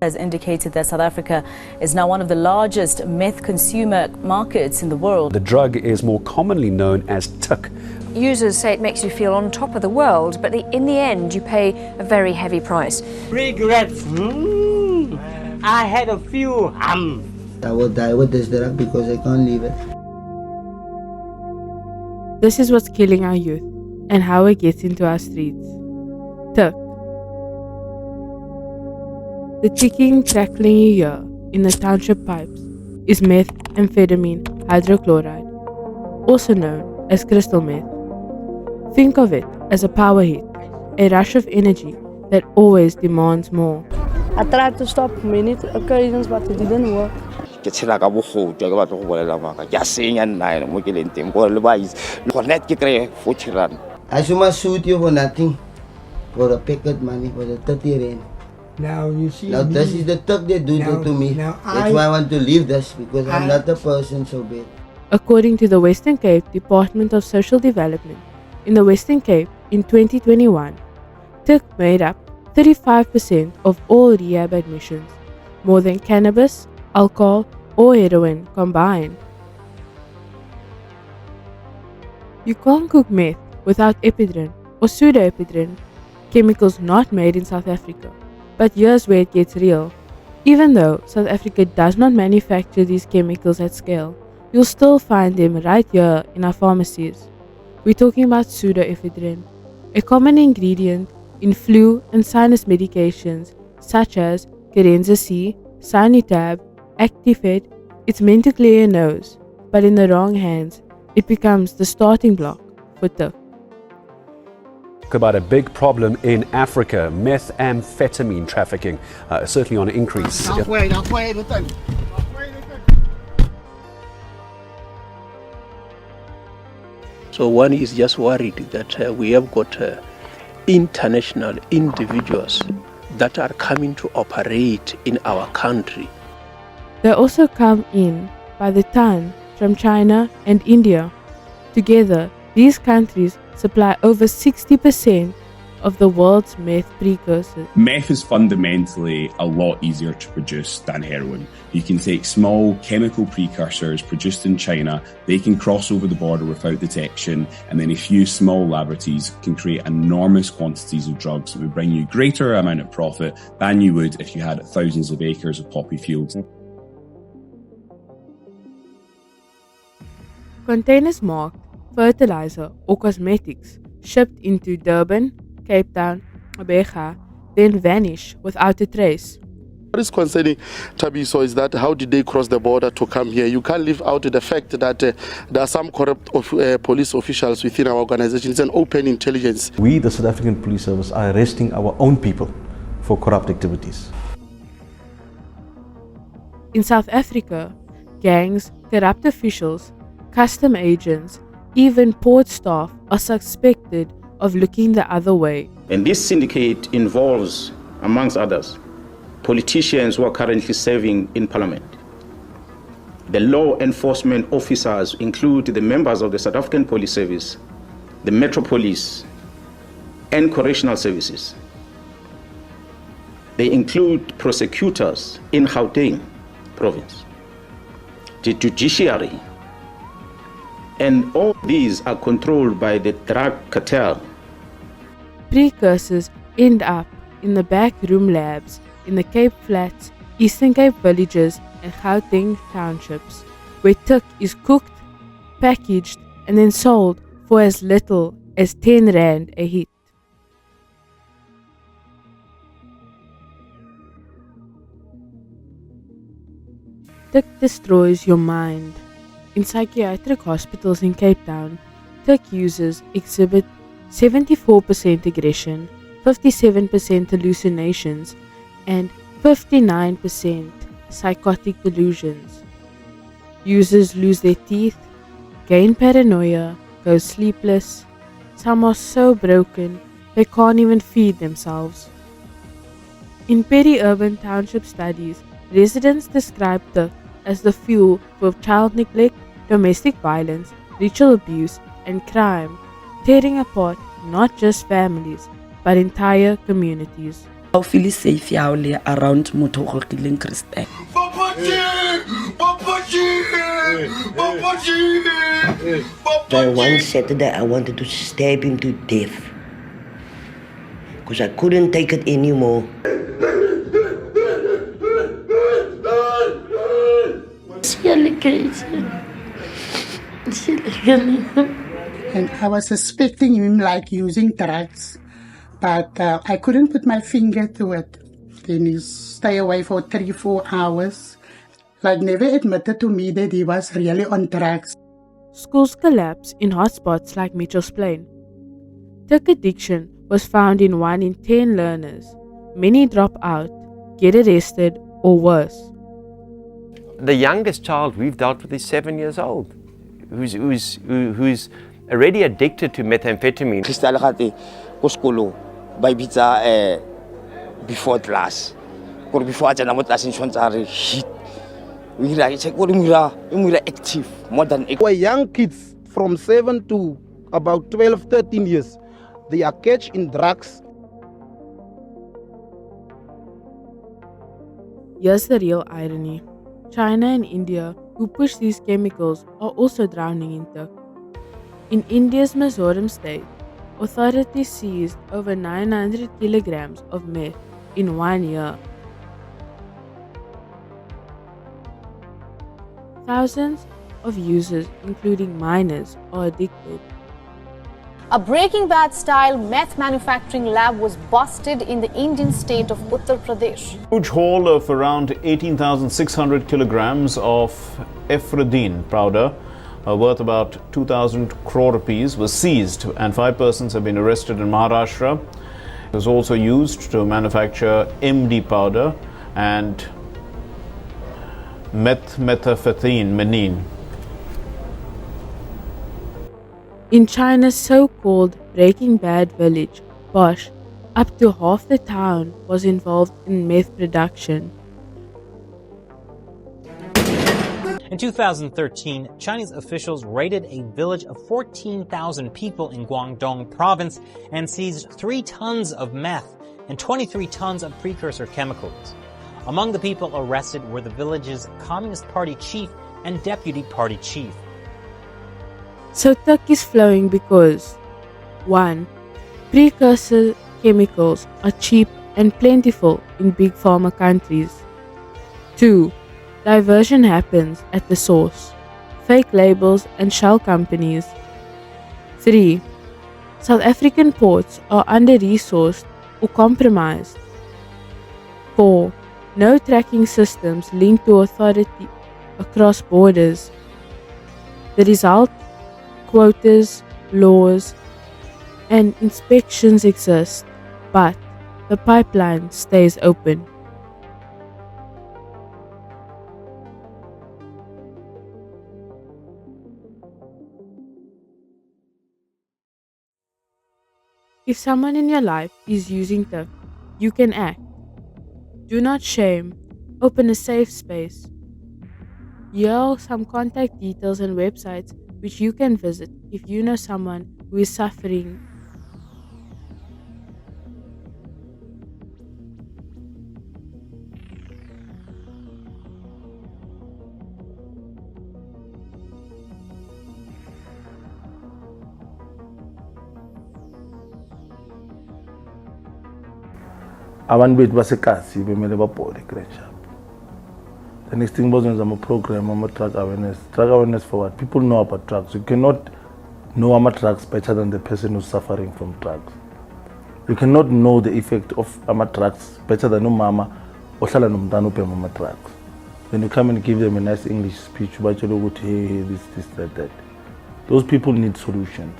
has indicated that South Africa is now one of the largest meth consumer markets in the world. The drug is more commonly known as tuk. Users say it makes you feel on top of the world, but in the end you pay a very heavy price. Regrets. I had a few I will die with this drug because I can't leave it. This is what's killing our youth and how it gets into our streets. Tuk. The ticking, crackling you hear in the township pipes is methamphetamine hydrochloride, also known as crystal meth. Think of it as a power hit, a rush of energy that always demands more. I tried to stop many occasions, but it didn't work. I should must shoot you for nothing, for the pocket money, for the 30 rand. Now you see. Now this is the tuk they do to me. That's why I want to leave this, because I'm not a person so bad. According to the Western Cape Department of Social Development, in the Western Cape in 2021, tuk made up 35% of all rehab admissions, more than cannabis, alcohol, or heroin combined. You can't cook meth without ephedrine or pseudoephedrine, chemicals not made in South Africa. But here's where it gets real. Even though South Africa does not manufacture these chemicals at scale, you'll still find them right here in our pharmacies. We're talking about pseudoephedrine, a common ingredient in flu and sinus medications such as Carenza C, Sinutab, Actifed. It's meant to clear your nose, but in the wrong hands, it becomes the starting block for tuk. About a big problem in Africa, methamphetamine trafficking, certainly on an increase. So one is just worried that we have got international individuals that are coming to operate in our country. They also come in by the ton from China and India. Together, these countries supply over 60% of the world's meth precursors. Meth is fundamentally a lot easier to produce than heroin. You can take small chemical precursors produced in China, they can cross over the border without detection, and then a few small laboratories can create enormous quantities of drugs that would bring you greater amount of profit than you would if you had thousands of acres of poppy fields. Containers marked fertilizer or cosmetics shipped into Durban, Cape Town, Abega, then vanish without a trace. What is concerning Tabiso is that how did they cross the border to come here? You can't leave out the fact that there are some corrupt police officials within our organization. It's an open intelligence. We, the South African Police Service, are arresting our own people for corrupt activities. In South Africa, gangs, corrupt officials, custom agents, even port staff are suspected of looking the other way. And this syndicate involves, amongst others, politicians who are currently serving in Parliament. The law enforcement officers include the members of the South African Police Service, the Metro Police, and Correctional Services. They include prosecutors in Gauteng province, the judiciary, and all these are controlled by the drug cartel. Precursors end up in the backroom labs in the Cape Flats, Eastern Cape villages and Gauteng townships, where tuk is cooked, packaged and then sold for as little as 10 rand a hit. Tuk destroys your mind. In psychiatric hospitals in Cape Town, tuk users exhibit 74% aggression, 57% hallucinations, and 59% psychotic delusions. Users lose their teeth, gain paranoia, go sleepless. Some are so broken they can't even feed themselves. In peri-urban township studies, residents describe tuk as the fuel for child neglect, domestic violence, ritual abuse, and crime, tearing apart not just families, but entire communities. I feel safe around motho go kileng Christian. One Saturday I wanted to stab him to death because I couldn't take it anymore. And I was suspecting him like using drugs, but I couldn't put my finger to it. Then he stayed away for 3-4 hours. Like never admitted to me that he was really on drugs. Schools collapse in hotspots like Mitchell's Plain. Drug addiction was found in 1 in 10 learners. Many drop out, get arrested, or worse. The youngest child we've dealt with is 7 years old, who's already addicted to methamphetamine. Before class, before hit. We are active more than active. Young kids from 7 to about 12, 13 years, they are catch in drugs. Here's the real irony. China and India, who push these chemicals, are also drowning in drug. In India's Mizoram state, authorities seized over 900 kilograms of meth in 1 year. Thousands of users, including minors, are addicted. A Breaking Bad style meth manufacturing lab was busted in the Indian state of Uttar Pradesh. A huge haul of around 18,600 kilograms of ephedrine powder worth about 2,000 crore rupees was seized, and 5 persons have been arrested in Maharashtra. It was also used to manufacture MD powder and methamphetamine. In China's so-called Breaking Bad village, Bosch, up to half the town was involved in meth production. In 2013, Chinese officials raided a village of 14,000 people in Guangdong province and seized 3 tons of meth and 23 tons of precursor chemicals. Among the people arrested were the village's Communist Party chief and deputy party chief. So talk is flowing because 1. Precursor chemicals are cheap and plentiful in big pharma countries. 2. Diversion happens at the source. Fake labels and shell companies. 3. South African ports are under-resourced or compromised. 4. No tracking systems linked to authority across borders. The result? Quotas, laws, and inspections exist, but the pipeline stays open. If someone in your life is using tech, you can act. Do not shame. Open a safe space. Here are some contact details and websites which you can visit if you know someone who is suffering. Abantu bethu basekasi bemele babhole grand shop. The next thing was a program on drug awareness. Drug awareness for what? People know about drugs. You cannot know about drugs better than the person who's suffering from drugs. You cannot know the effect of drugs better than mama ohlala nomntana ubhema drugs. When you come and give them a nice English speech about hey, this, that. Those people need solutions.